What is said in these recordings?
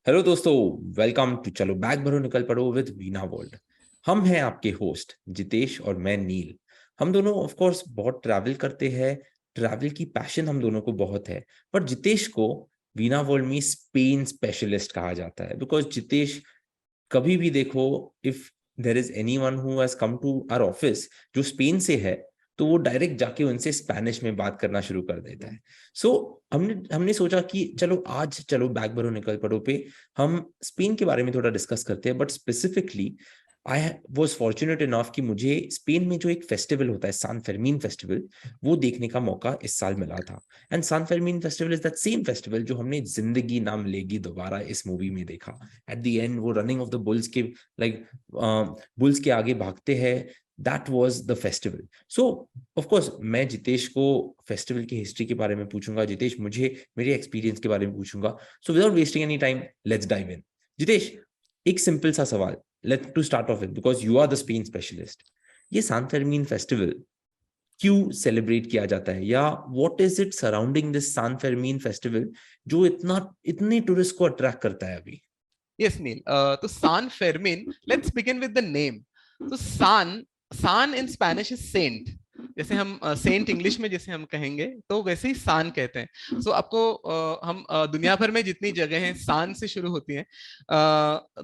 Hello दोस्तों, welcome to चलो bag भरो निकल पड़ो विद वीना वर्ल्ड। हम हैं आपके होस्ट जितेश और मैं नील। हम दोनों ऑफ कोर्स बहुत ट्रैवल करते हैं। ट्रैवल की पैशन हम दोनों को बहुत है। पर जितेश को वीना वर्ल्ड में स्पेन स्पेशलिस्ट कहा जाता है बिकॉज जितेश कभी भी देखो, if there is anyone who has come to our office जो स्पेन से है, तो वो डायरेक्ट जाके उनसे स्पेनिश में बात करना शुरू कर देता है। सो हमने हमने सोचा कि चलो आज चलो बैग भरो निकल पड़ो पे हम स्पेन के बारे में थोड़ा डिस्कस करते हैं। But specifically I was fortunate enough कि मुझे स्पेन में जो एक फेस्टिवल होता है सान फेर्मिन फेस्टिवल, वो देखने का मौका इस साल मिला था। And San Fermin festival is that same festival जो हमने जिंदगी ना मिलेगी दोबारा इस मूवी में देखा। एट द एंड वो रनिंग ऑफ द बुल्स के लाइक बुल्स के आगे भागते हैं। That was the festival. So of course मैं जितेश को फेस्टिवल की हिस्ट्री के बारे में पूछूंगा, जितेश मुझे मेरे एक्सपीरियंस के बारे में पूछूंगा। So without wasting any time let's dive in. Jitesh, एक सिंपल सा सवाल, let to start off with because you are the Spain specialist. ये सान फर्मीन फेस्टिवल क्यों सेलिब्रेट किया जाता है, या what is it surrounding this सान फर्मीन फेस्टिवल जो इतने टूरिस्ट को अट्रैक्ट करता है अभी? Yes, Neil. So San Fermin, let's begin with the name. So San in Spanish is saint. जैसे हम सेंट इंग्लिश में जैसे हम कहेंगे तो वैसे ही सान कहते हैं। सो आपको हम दुनिया भर में जितनी जगह हैं सान से शुरू होती हैं,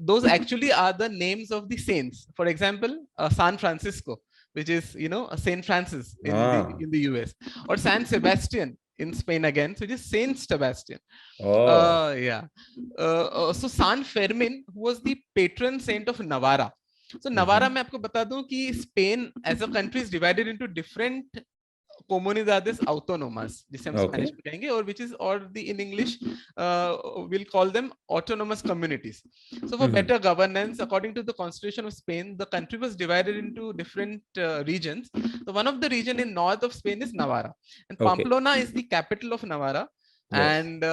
those actually are the names of the saints. For example San Francisco, which is Saint Francis हाँ। in the US, or San Sebastian in Spain again, so just Saint Sebastian. Oh. Yeah. So San Fermin was the patron saint of Navarra. So Navarra मैं आपको बता दूं कि Spain as a country is divided into different comunidades autonomas, जिसे हम okay. Spanish में कहेंगे, और which is or the in English we'll call them autonomous communities. So for better governance, according to the constitution of Spain, the country was divided into different regions. So one of the region in north of Spain is Navarra, and okay. Pamplona is the capital of Navarra. Yes. And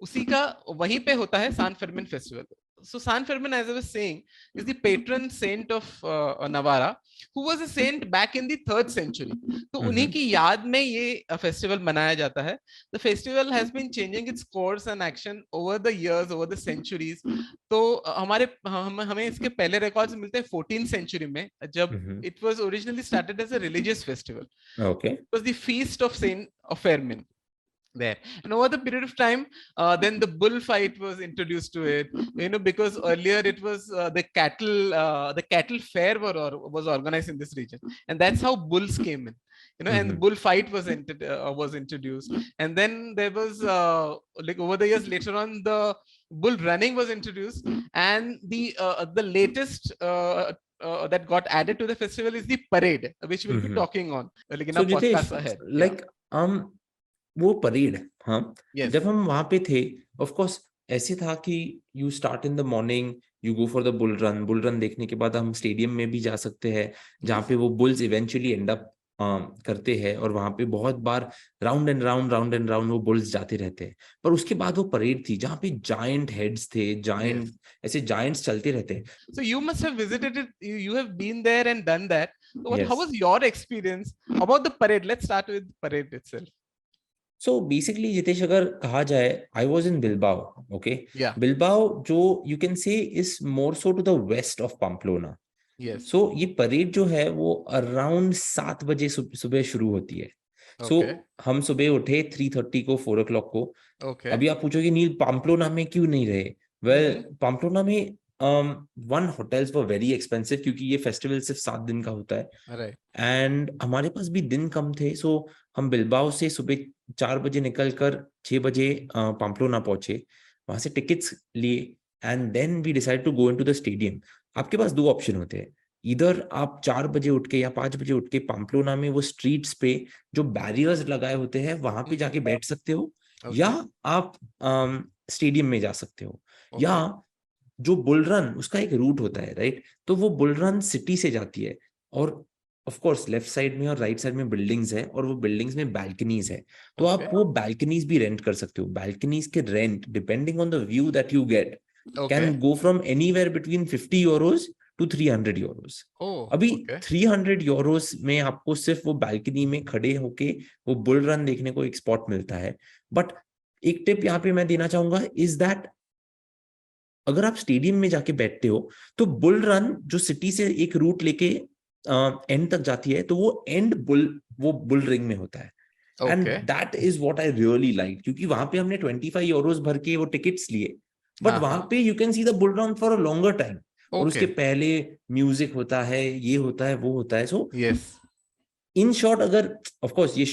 उसी का वहीं पे होता है सान Fermin festival. So San Fermin, as I was saying, is the patron saint of Navarra, who was a saint back in the 3rd century. तो उन्हीं की याद में ये फेस्टिवल मनाया जाता है. The festival has been changing its course and action over the years, over the centuries. तो हमें इसके पहले रिकॉर्ड्स मिलते हैं 14th century में, जब it was originally started as a religious festival. Okay. It was the feast of Saint of Fermin there, and over the period of time, then the bullfight was introduced to it, because earlier it was the cattle fair was organized in this region, and that's how bulls came in, and the bullfight was introduced. And then there was like over the years later on, the bull running was introduced, and the latest that got added to the festival is the parade, which we'll be talking on like in so our Jitesh, podcast ahead. Yeah. Like हम वो parade, हाँ, Yes. जब हम वहां पे थे, of course ऐसे था कि you start in the morning, you go for the bull run. Bull run देखने के बाद हम स्टेडियम में भी जा सकते हैं जहाँ Yes. पे वो बुल्स इवेंचुअली एंड अप करते हैं, और वहां पे बहुत बार राउंड एंड राउंड वो बुल्स जाते रहते हैं। पर उसके बाद वो परेड थी जहाँ पे जायंट हेड्स थे, Yes. जायंट ऐसे जायंट्स चलते रहते हैं। So you must have visited it. You have been there and done that. So how yes. was your experience about the parade? Let's start with parade itself. So basically Jitesh, अगर कहा जाए, I was in Bilbao. Okay. Yeah. Bilbao जो you can say is more so to the west of Pamplona. Yes. So ये parade जो है वो around 7 बजे सुबह शुरू होती है। सो Okay. हम सुबह उठे 3:30 को, 4 o'clock को। Okay. अभी आप पूछोगे नील पाम्पलोना में क्यों नहीं रहे? वेल, पाम्पलोना में one hotels were very expensive क्योंकि ये फेस्टिवल सिर्फ 7 दिन का होता है। Right. एंड हमारे पास भी दिन कम थे। सो हम बिलबाओ से सुबह 4 बजे निकलकर 6 बजे पाम्पलोना पहुंचे, वहां से टिकट्स लिए, and then we decide to go into the stadium. आपके पास 2 ऑप्शन होते हैं, इधर आप 4 बजे उठ के या 5 बजे उठ के पाम्पलोना में वो स्ट्रीट्स पे जो बैरियर्स लगाए होते हैं वहां पे जाके बैठ सकते हो, या Okay. आप स्टेडियम में जा सकते हो, या Okay. जो बुल रन उसका एक रूट होता है, राइट? तो वो बुल रन सिटी से जाती है, और ऑफ कोर्स लेफ्ट साइड में और राइट साइड में बिल्डिंग्स है, और वो बिल्डिंग्स में बैल्कनीज है। तो आप Okay. वो बैल्कनीज भी रेंट कर सकते हो। बैल्कनीज के rent depending on the view that you get Okay. Can go from anywhere between 50 euros to 300 euros। Oh. अभी Okay. 300 euros में आपको सिर्फ वो बैल्कनी में खड़े होके वो बुल रन देखने को एक स्पॉट मिलता है। बट एक टिप यहाँ पे मैं देना चाहूंगा इज दैट अगर आप स्टेडियम में जाके बैठते हो तो बुल रन जो सिटी से एक रूट लेके एंड तक जाती है, तो वो एंड वो बुल रिंग में होता है। And Okay. That is what I really like, क्योंकि वहां पे हमने 25 यूरोस भर के वो टिकट्स लिए, बट वहां पे you can see the bull run for a longer time. और उसके Okay. पहले म्यूजिक होता है, ये होता है, वो होता है। सो Yes. इन शॉर्ट, अगर ऑफ कोर्स ये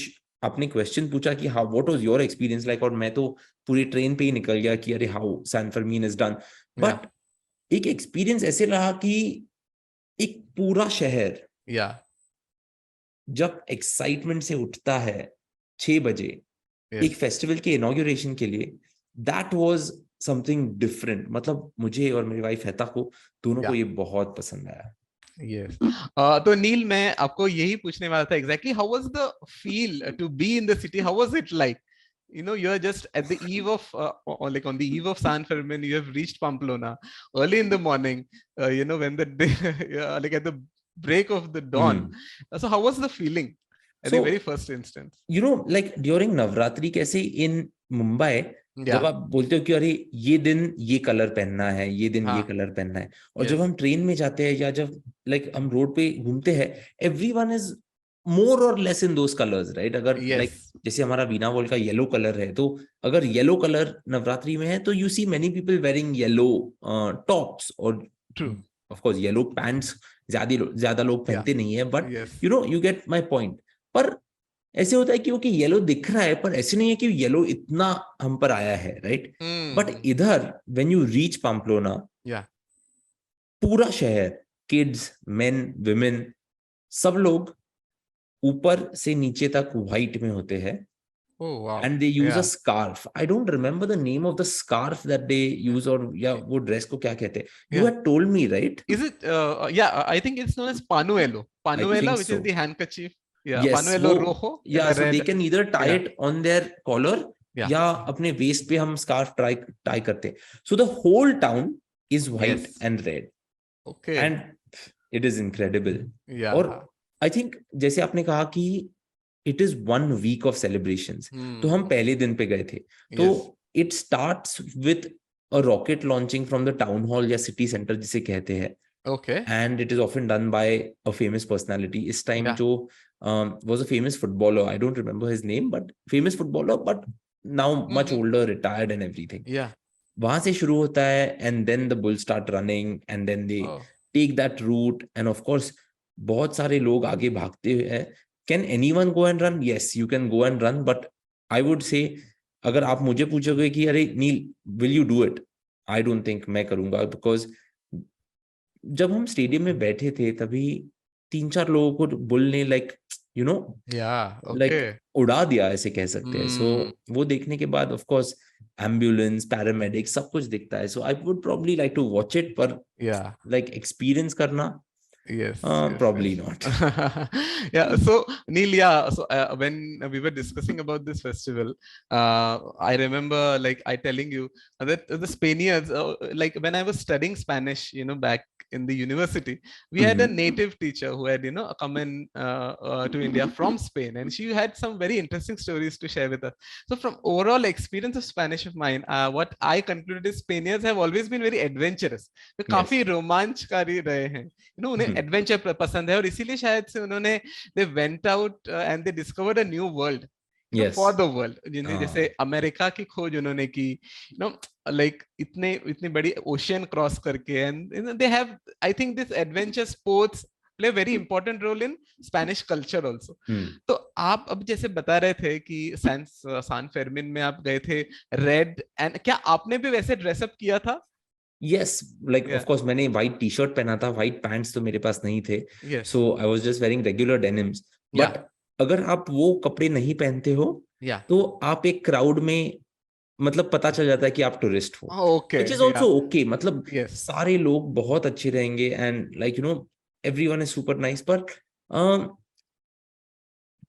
आपने क्वेश्चन पूछा कि how what was your experience like, और मैं तो पूरी ट्रेन पे ही निकल गया कि अरे how San Fermin is done. Yeah. But एक एक्सपीरियंस ऐसे रहा कि एक पूरा शहर Yeah. जब एक्साइटमेंट से उठता है 6 बजे Yes. एक फेस्टिवल के इनॉग्रेशन के लिए, दैट वाज समथिंग डिफरेंट। मतलब मुझे और मेरी वाइफ हेता को दोनों को Yeah. ये बहुत पसंद आया। Yes. तो नील, मैं आपको यही पूछने वाला था exactly how was the feel to be in the city, how was it like? You know, you're just at the eve of or like on the eve of San Fermin, you have reached Pamplona early in the morning, you know, when the day, yeah, like at the break of the dawn. So how was the feeling at the so very first instance? You know like during Navratri कैसे इन मुंबई, जब Yeah. आप बोलते हो कि अरे ये दिन ये कलर पहनना है, ये दिन ये हाँ. कलर पहनना है, और जब Yes. हम ट्रेन में जाते हैं या जब लाइक हम रोड पे घूमते हैं, एवरीवन इज मोर और less in those colours, right? अगर लाइक Yes. जैसे हमारा वीना वर्ल्ड का येलो कलर है, तो अगर येलो कलर नवरात्रि में है तो you see many people wearing yellow tops, और True. Of course yellow pants ज्यादा लोग Yeah. पहनते नहीं है, but Yes. You know you get my point. पर ऐसे होता है कि ओके येलो दिख रहा है, पर ऐसे नहीं है कि येलो इतना हम पर आया है, राइट? But Mm-hmm. इधर व्हेन यू रीच पाम्प्लोना, Yeah. पूरा शहर, किड्स, मेन, विमेन, सब लोग ऊपर से नीचे तक व्हाइट में होते हैं, Oh wow. And they use a Yeah. Scarf. I don't remember the name of the scarf that they use, और या वो ड्रेस को क्या कहते हैं? You Yeah. Had told me, right? Is it? Yeah, I think it's known as panuelo. I Panuela, think which so, is the handkerchief. Yeah, yes वो, panuelo rojo, या the so they red. Can either tie Yeah, it on their collar, yeah. या अपने waste पे हम scarf tie करते हैं। So the whole town is white Yes. And red, Okay. And it is incredible. और Yeah. I think जैसे आपने कहा कि it is 1 week of celebrations, तो हम Hmm. पहले दिन पे गए थे, तो Yes. It starts with a rocket launching from the town hall या सिटी सेंटर जिसे कहते हैं, Okay. and it is often done by a famous personality. इस time Yeah. जो was a famous footballer, I don't remember his name, but famous footballer, but now much Mm-hmm. older, retired and everything. Yeah. वहां से शुरू होता है, and then the bulls start running, and then they Oh. take that route, and of course बहुत सारे लोग आगे भागते हैं। Can anyone go and run? Yes, you can go and run, but I would say अगर आप मुझे पूछोगे कि अरे नील will you do it? I don't think मैं करूंगा, because जब हम स्टेडियम में बैठे थे तभी 3-4 लोगों को बुल ने like you know Yeah. Like Okay. उड़ा दिया, ऐसे कह सकते हैं। सो Hmm. वो देखने के बाद ऑफ कोर्स एम्बुलेंस, पैरामेडिक, सब कुछ दिखता है। So I would probably like to watch it, पर Yeah. लाइक एक्सपीरियंस करना Yes, yes, probably yes. not. Yeah, so Neil, yeah, so when we were discussing about this festival, I remember like I telling you that the Spaniards, like when I was studying Spanish, you know, back in the university, we had a native teacher who had, you know, come in to India from Spain, and she had some very interesting stories to share with us. So from overall experience of Spanish of mine, what I concluded is Spaniards have always been very adventurous. वे काफी रोमांचकारी रहे हैं, you know, उन्हें adventure पसंद है, और इसीलिए शायद से उन्होंने they went out and they discovered a new world, you know, Yes. for the world. जिन्हें जैसे अमेरिका की खोज उन्होंने की, you know, like इतनी बड़ी ओशियन क्रॉस करके, and you know, they have, I think this adventure sports play a very important role in Spanish culture also. तो आप अब जैसे बता रहे थे कि सान फेर्मिन में आप गए थे रेड, एंड क्या आपने भी वैसे ड्रेसअप किया था? Yes, like Yeah. Of course मैंने व्हाइट टी शर्ट पहना था, व्हाइट पैंट्स तो मेरे पास नहीं थे, Yes. So I was just wearing regular denims. Yeah. But अगर आप वो कपड़े नहीं पहनते हो, Yeah. तो आप एक क्राउड में मतलब पता चल जाता है कि आप टूरिस्ट हो, Okay. Which is Yeah. Also okay. मतलब Yes. सारे लोग बहुत अच्छे रहेंगे, and like you know everyone is super nice. पर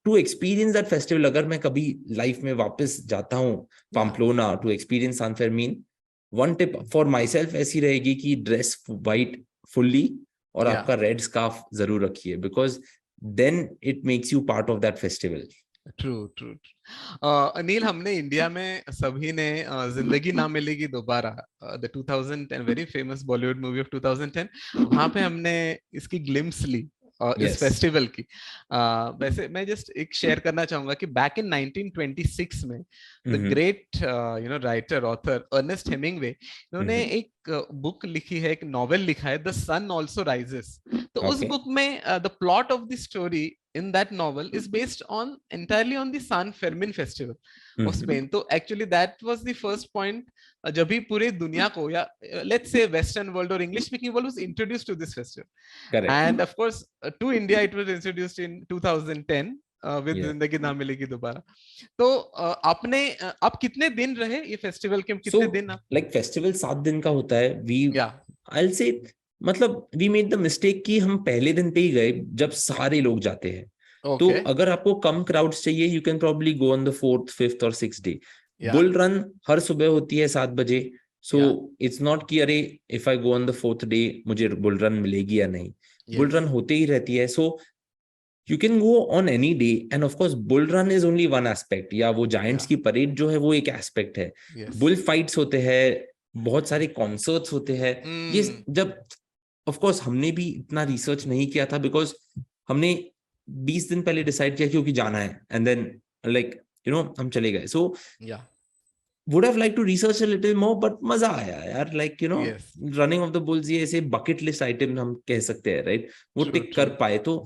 टू एक्सपीरियंस दैट फेस्टिवल, अगर मैं कभी लाइफ में वापस जाता हूँ पाम्प्लोना to experience San Fermin, one tip for myself ऐसी रहेगी कि ड्रेस वाइट फुल्ली, और Yeah. आपका रेड स्कार्फ जरूर रखिए, because then it makes you part of that festival. True true. Anil, हमने इंडिया में सभी ने Zindagi Na Milegi Dobara, the 2010 very famous Bollywood movie of 2010, वहां पे हमने इसकी ग्लिम्स ली इस यस। फेस्टिवल की। वैसे मैं जस्ट एक शेयर करना चाहूंगा कि बैक इन 1926 में the great writer author Ernest Hemingway, इन्होंने एक बुक लिखी है, एक नॉवेल लिखा है, द सन ऑल्सो राइजेस। तो उस ओके। बुक में the plot of the story in that novel is based on entirely on the San Fermin festival of Spain. तो actually that was the first point जब भी पूरे दुनिया को, या let's say western world or English speaking world was introduced to this festival. Correct. And of course to India it was introduced in 2010 with या जिंदगी ना मिलेगी दोबारा। तो आप कितने दिन रहे ये फेस्टिवल के, सो कितने दिन आप? लाइक फेस्टिवल 7 दिन का होता है। वी या आई से मतलब वी मेड द मिस्टेक कि हम पहले दिन पे ही गए जब सारे लोग जाते हैं। तो ओके अगर आपको कम क्राउड्स चाहिए you can probably go on the 4th 5th और 6th डे। या बुल रन हर सुबह होती है 7 बजे। सो या इट्स नॉट कि अरे if I go on the 4th day मुझे बुल रन मिलेगी या नहीं। बुल यस रन होते ही रहती है। So you can go on any day end of course bull run is only one aspect, या वो जायंट्स या की परेड जो है वो एक एस्पेक्ट है। यस बुल फाइट्स होते हैं, बहुत सारे कॉन्सर्ट्स होते हैं। ये जब ऑफ कोर्स हमने भी इतना रिसर्च नहीं किया था बिकॉज हमने 20 दिन पहले डिसाइड किया क्योंकि जाना है एंड देन लाइक हम चले गए। सो या would have liked to research a little more but मजा आया यार, like yes running of the bulls ये ऐसे bucket list item हम कह सकते हैं, right? वो ट्रू टिक ट्रू कर पाए। तो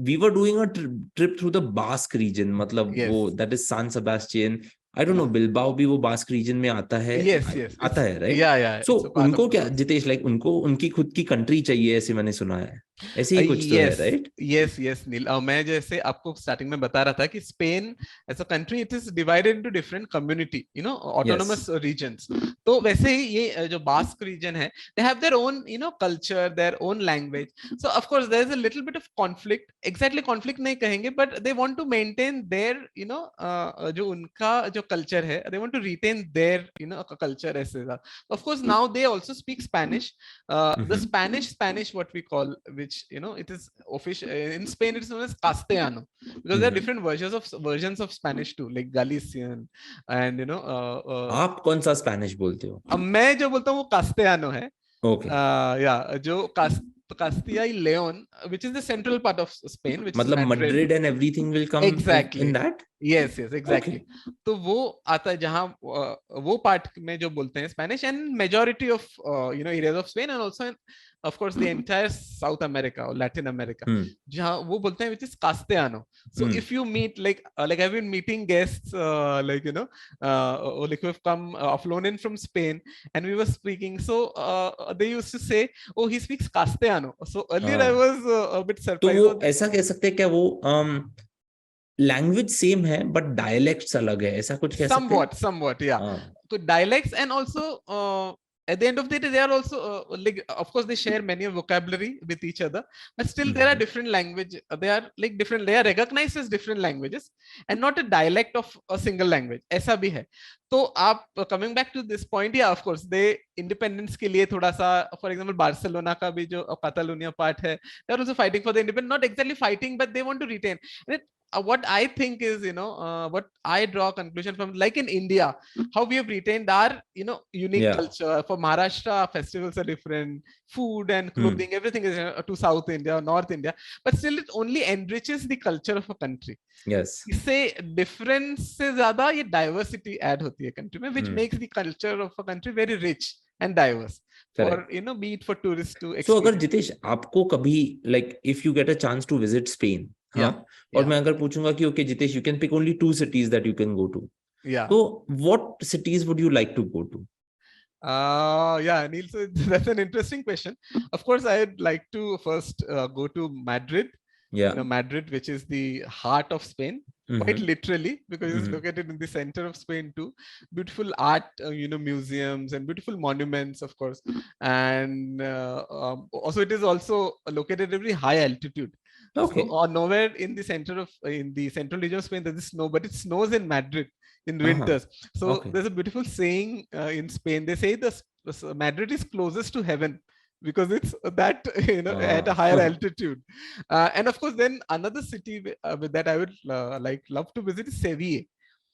we were doing a trip through the Basque region, मतलब यस वो that is San Sebastian, I don't know, या Bilbao भी वो Basque region में आता है। yes yes आता it's है, right? yeah So it's a part of उनको the क्या Basque. जितेश, like उनको उनकी खुद की कंट्री चाहिए ऐसे मैंने सुना है, ऐसे ही कुछ तो है, Yes, right? yes, yes, नील। मैं जैसे आपको स्टार्टिंग में बता रहा था कि Spain as a country it is divided into different community, autonomous Yes. Regions. तो वैसे ही ये जो बास्क रीजन है, they have their own culture, their own language. So of course there is a little bit of conflict, exactly conflict नहीं कहेंगे, but they want to maintain their जो उनका जो कल्चर है, they want to retain their culture ऐसे। Of course now they also speak Spanish, the Spanish what we call, which it is official in Spain, it's known as Castellano, because there are different versions of Spanish too, like Galician and आप कौन सा Spanish बोलते हो? अब मैं जो बोलता हूँ वो Castellano है। ओके। या जो Castilla y Leon, which is the central part of Spain, which is मतलब Madrid. Madrid and everything will come in Exactly. that? Yes, yes, exactly. Okay. तो वो आता है जहाँ वो पार्ट में जो बोलते हैं Spanish, and majority of areas of Spain, and also of course the entire South America or Latin America, जहाँ वो बोलते हैं which is Castellano. So if you meet like I've been meeting guests like like who have come flown in from Spain, and we were speaking, so they used to say, oh, he speaks Castellano. So earlier I was a bit तो surprised. वो ऐसा कह सकते हैं क्या वो language same है but dialects अलग है, ऐसा कुछ कह सकते हैं? Somewhat, yeah. So dialects, and also at the end of the day, they are also like, of course, they share many vocabulary with each other, but still there are different language. They are like different. They are recognized as different languages, and not a dialect of a single language. ऐसा भी है। तो आप coming back to this point, yeah, of course, they independence के लिए थोड़ा सा, for example, Barcelona का भी जो कातालोनिया पार्ट है, they are also fighting for the independence. Not exactly fighting, but they want to retain. And what I think is, what I draw a conclusion from, like in India, how we have retained our, unique culture. For Maharashtra, festivals are different, food and clothing, everything is to South India, North India, but still it only enriches the culture of a country. Yes. इससे difference से ज्यादा ये diversity add होती है country में, which makes the culture of a country very rich and diverse for be it for tourists to experience. So अगर जितेश आपको कभी like if you get a chance to visit Spain, और मैं अगर पूछूंगा कि okay Jitesh, you can pick only 2 cities that you can go to, so what cities would you like to go to? Yeah, Neil, so that's an interesting question. Of course, I'd like to first go to Madrid. Madrid, which is the heart of Spain, quite literally, because it's located in the center of Spain too. Beautiful art, museums and beautiful monuments, of course. And also it is also located at a very high altitude. Okay. So, nowhere in the central region of Spain, there is snow, but it snows in Madrid in winters. So there's a beautiful saying in Spain. They say Madrid is closest to heaven because it's that at a higher altitude. And of course, then another city that I would love to visit is Seville.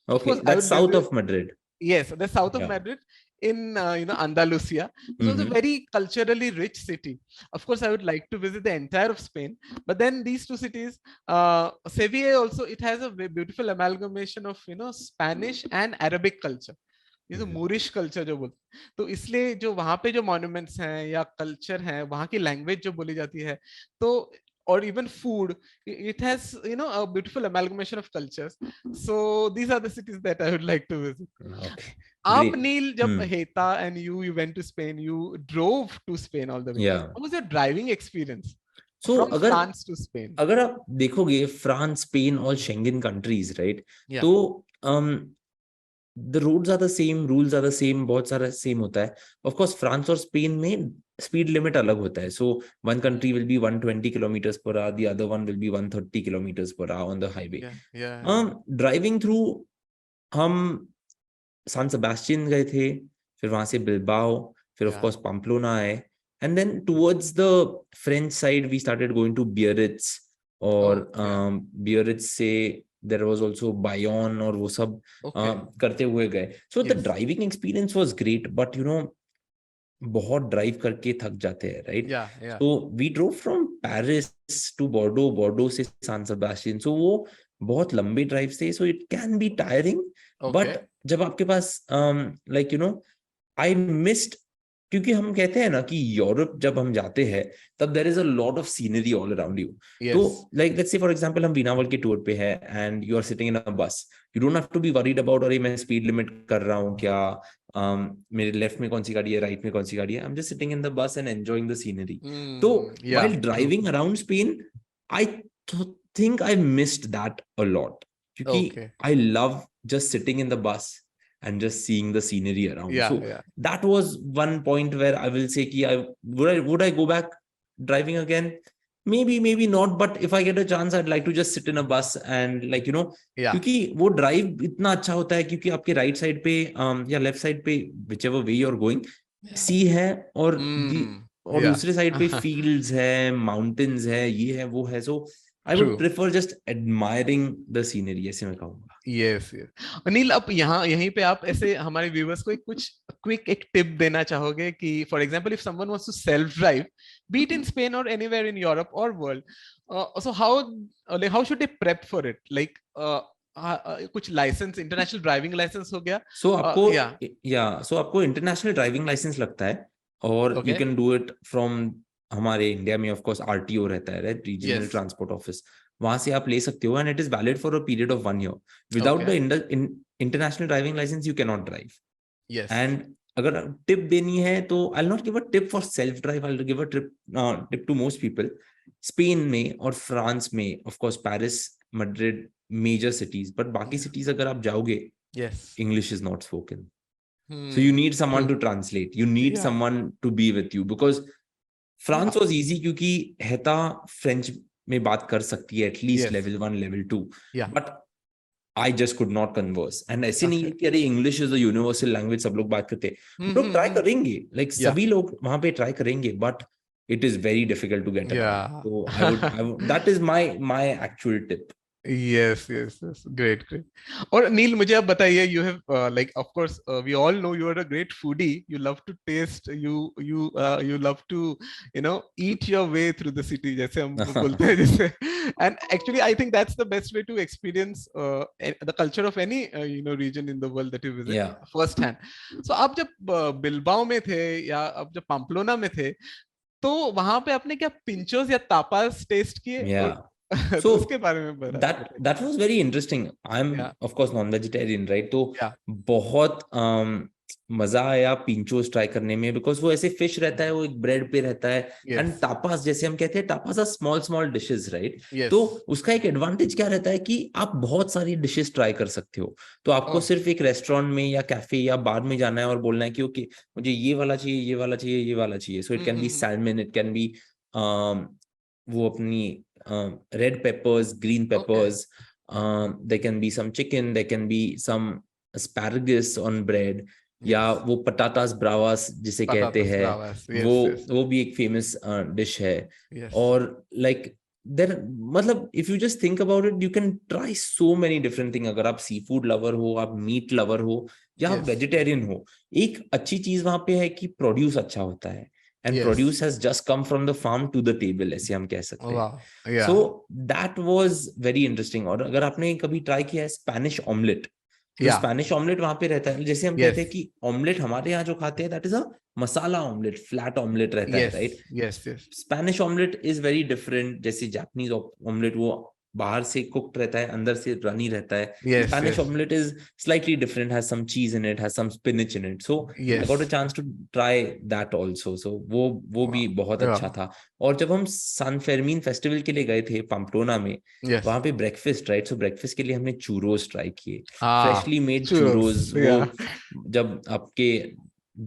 Of Okay, course, I that's would south visit. of Madrid. Yes, the south of Yeah. Madrid in Andalusia. It's also a Mm-hmm. very culturally rich city. Of course, I would like to visit the entire of Spain. But then these two cities, Sevilla also, it has a very beautiful amalgamation of Spanish and Arabic culture. ये जो Moorish culture जो बोलते हैं, तो इसलिए जो वहां पे जो मॉन्यूमेंट्स हैं या कल्चर है, वहां की लैंग्वेज जो बोली जाती है, तो or even food, it has a beautiful amalgamation of cultures. So these are the cities that I would like to visit. Okay, आप great. नील जब हेता and you went to Spain, you drove to Spain all the way. Yeah. What was your driving experience So from अगर France to Spain? अगर आप देखोगे France, Spain और Schengen countries, right, Yeah. तो the roads are the same, rules are the same, बहुत सारा same होता है. ऑफ कोर्स फ्रांस और स्पेन में स्पीड लिमिट अलग होता है. So one country will be 120 kilometres per hour, the other one will be 130 kilometres per hour on the highway. Driving through हम सान सेबास्टियन गए थे, फिर वहां से बिलबाओ, फिर ऑफ कोर्स पम्पलोना आए, and then towards the French side we started going to Biarritz, और Biarritz से there was also Bayonne, और वो सब करते हुए गए. So the driving experience was great, but बहुत ड्राइव करके थक जाते हैं, right? So we drove from Paris to Bordeaux, Bordeaux से San Sebastian, so वो बहुत लंबे ड्राइव थे, so it can be tiring, but जब आपके पास I missed, क्योंकि हम कहते हैं ना कि यूरोप जब हम जाते हैं तब there is a lot of scenery all around you. तो like let's say for example हम वीना वर्ल्ड के टूर पे है and you are sitting in a bus, you don't have to be worried about अरे मैं स्पीड लिमिट कर रहा हूँ क्या, मेरे लेफ्ट में कौन सी गाड़ी है, राइट में कौन सी गाड़ी है. I am just sitting in the bus and enjoying the scenery. तो while driving around Spain I think I missed that a lot, क्योंकि I love just sitting in the bus and just seeing the scenery around. That was one point where I will say ki would I go back driving again? Maybe not, but if I get a chance I'd like to just sit in a bus and क्योंकि वो drive इतना अच्छा होता है, क्योंकि आपके right side पे या left side पे whichever way you're going sea है, और दूसरे side पे fields है, mountains है, ये है वो है. So I would prefer just admiring the scenery, ऐसे मैं कहूँगा. Yes. अनिल, अब यहीं पे आप ऐसे हमारे व्यूअर्स को कुछ क्विक एक टिप देना चाहोगे कि for example if someone wants to self drive, be it in Spain और एनीवेयर इन यूरोप और world, so how should they prep for it? Like कुछ लाइसेंस, इंटरनेशनल ड्राइविंग लाइसेंस हो गया? सो आपको इंटरनेशनल ड्राइविंग लाइसेंस लगता है, और you can do it from, हमारे इंडिया में ऑफ कोर्स आरटीओ रहता है, राइट, रीजनल ट्रांसपोर्ट ऑफिस, वहां से आप ले सकते हो, and it is valid for a period of 1 year. Without the international driving licence you can not drive. And अगर टिप देनी है तो I will not give a tip for self drive, I will give a tip to most people. Spain में और France में of course Paris, Madrid, major cities, but बाकी cities अगर आप जाओगे, English is not spoken. So you need someone to translate. You need someone to be with you, because France was easy क्योंकि हेता French में बात कर सकती है, at least level 1, level 2. But I just could not converse. And ऐसे नहीं है कि अरे English is a universal language, सब लोग बात करते हैं. लोग ट्राई करेंगे, like सभी लोग वहां पे ट्राई करेंगे, but it is very difficult to get around. So I would that is my actual tip. Yes, great. और नील, मुझे आप बताइए, you have like of course we all know you are a great foodie. You love to taste, you love to eat your way through the city, जैसे हम बोलते हैं जैसे. And actually I think that's the best way to experience the culture of any region in the world that you visit first hand. So आप जब Bilbao में थे या आप जब पम्पलोना में थे, तो वहां पे आपने क्या पिंचोस या तापास टेस्ट किए? So that was very interesting. I'm of course non-vegetarian, right? तो बहुत मजा आया पिंचोस ट्राई करने में, बिकॉज वो ऐसे फिश रहता है, वो एक ब्रेड पे रहता है, एंड टापास जैसे हम कहते हैं, tapas are small dishes, right? तो उसका एक एडवांटेज क्या रहता है कि आप बहुत सारी डिशेस ट्राई कर सकते हो. तो आपको सिर्फ एक रेस्टोरेंट में या कैफे या बार में जाना है और बोलना है कि ओके मुझे ये वाला चाहिए, ये वाला चाहिए, ये वाला चाहिए. So it can be salmon, it can be वो अपनी red peppers, green peppers, there can be some chicken, there can be some asparagus on bread. या वो पटाटास ब्रावास जिसे कहते Patatas हैं, bravas. वो Yes, yes, वो भी एक फेमस डिश है. yes, और लाइक देर मतलब if you just think about it, you can try so many different thing. अगर आप सी फूड लवर हो, आप मीट लवर हो, या आप yes, वेजिटेरियन हो, एक अच्छी चीज वहां पे है कि प्रोड्यूस अच्छा होता है. And yes. Produce has just come from the farm to the table, ऐसे हम कह सकते हैं. Wow. So Yeah, that was very interesting. और अगर आपने कभी ट्राई किया है स्पेनिश ऑमलेट, जो yeah, स्पेनिश ऑमलेट वहां पे रहता है, जैसे हम कहते हैं yes, कि ऑमलेट हमारे यहाँ जो खाते हैं that is a masala omelette, flat omelette रहता है, yes, right. yes, yes, Spanish omelette is very different. जैसे जापानीज ऑमलेट वो बाहर से कुक्ड रहता है, अंदर से रनी रहता है. yes, Spanish yes, omelette is slightly different, has some cheese in it, has some spinach in it. So I got a yes. chance to try that also. So वो भी Wow. बहुत अच्छा Yeah, था. और जब हम सान फेर्मिन फेस्टिवल के लिए गए थे पम्पलोना में, yes. वहां पे ब्रेकफास्ट, राइट, सो ब्रेकफास्ट के लिए हमने चूरोस ट्राई किए. Ah, freshly made churros. churros. वो Yeah. जब आपके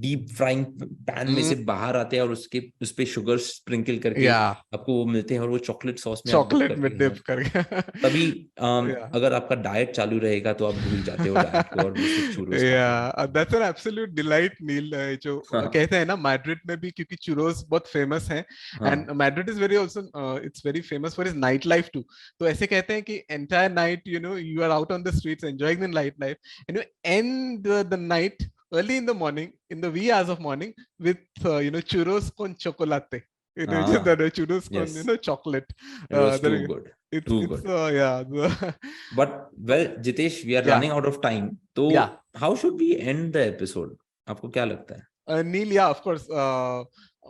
डीप फ्राइंग पैन में Mm, से बाहर आते हैं और उसके उस पे शुगर स्प्रिंकल करके yeah. आपको वो मिलते हैं, और वो चॉकलेट सॉस में आप डिप Chocolate करके में खाओ. dip करके. तभी Yeah. अगर आपका डाइट चालू रहेगा तो आप भूल जाते हो डाइट को, और वो सिर्फ चूरोस खाते हो. Yeah, that's an absolute delight, Neil. जो हाँ कहते हैं ना मैड्रिड में भी, क्योंकि चुरोस बहुत फेमस हैं, हाँ and Madrid is very also it's very famous for is night life too. तो ऐसे कहते हैं कि entire night you are out on the streets enjoying the night life, and you and the night early in the morning, in the wee hours of morning, with churros con chocolate. Just हाँ. the churros con Yes, chocolate. it was too Then good, it's too it's good. yeah But well, Jitesh, we are yeah, running out of time. yeah. तो how should we end the episode? आपको क्या लगता है? Neil, yeah, of course.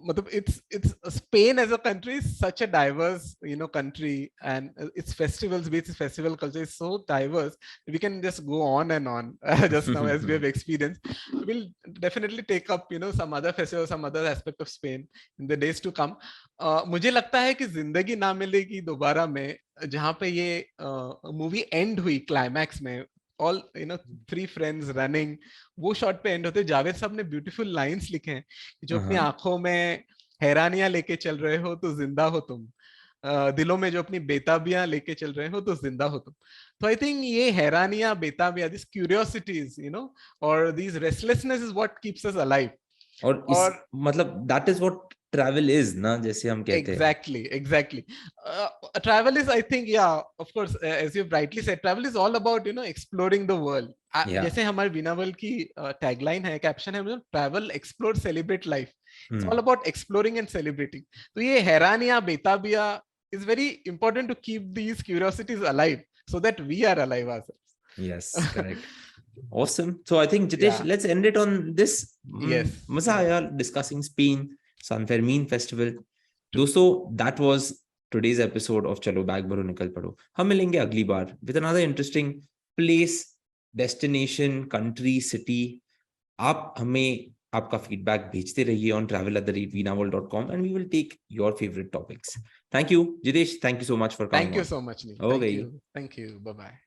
मतलब it's Spain as a country is such a diverse country, and its festivals, its festival culture is so diverse. We can just go on and on just now as we have experienced. We'll definitely take up some other festival, some other aspect of Spain in the days to come. मुझे लगता है कि जिंदगी ना मिलेगी दोबारा में, जहाँ पे ये मूवी एंड हुई क्लाइमैक्स में, ऑल थ्री फ्रेंड्स रनिंग, वो शॉट पे एंड होते. जावेद साहब ने ब्यूटीफुल लाइंस लिखे हैं कि जो अपनी हाँ. आंखों में हैरानियां लेके चल रहे हो तो जिंदा हो तुम, दिलों में जो अपनी बेताबियां लेके चल रहे हो तो जिंदा हो तुम. तो आई थिंक ये हैरानियां, बेताबियां, दिस क्यूरियोसिटीज और this restlessness is what keeps us alive. और इस और मतलब that is what travel is ना, जैसे हम कहते हैं. exactly. Travel is, I think, yeah, of course, as you've rightly said, travel is all about exploring the world. Yeah. जैसे हमारे वीना वर्ल्ड की टैगलाइन है, कैप्शन है, travel explore celebrate life. It's all about exploring and celebrating. तो ये हैरानियां, बेताबियां is very important to keep these curiosities alive so that we are alive ourselves. Yes, correct. Awesome. So I think, Jitesh, Yeah. let's end it on this. Yes. मजा आया discussing Spain, San Fermin Festival. दोस्तों, that was today's episode of चलो bag भरो निकल पड़ो. हम मिलेंगे अगली बार with another interesting place, destination, country, city. आप हमें आपका फीडबैक भेजते रहिए on travel@veenaworld.com and we will take your favorite topics. Thank you, Jitesh. Thank you so much for coming Thank you on. so much, Neil. हो Thank गई. you. Thank you. Bye bye.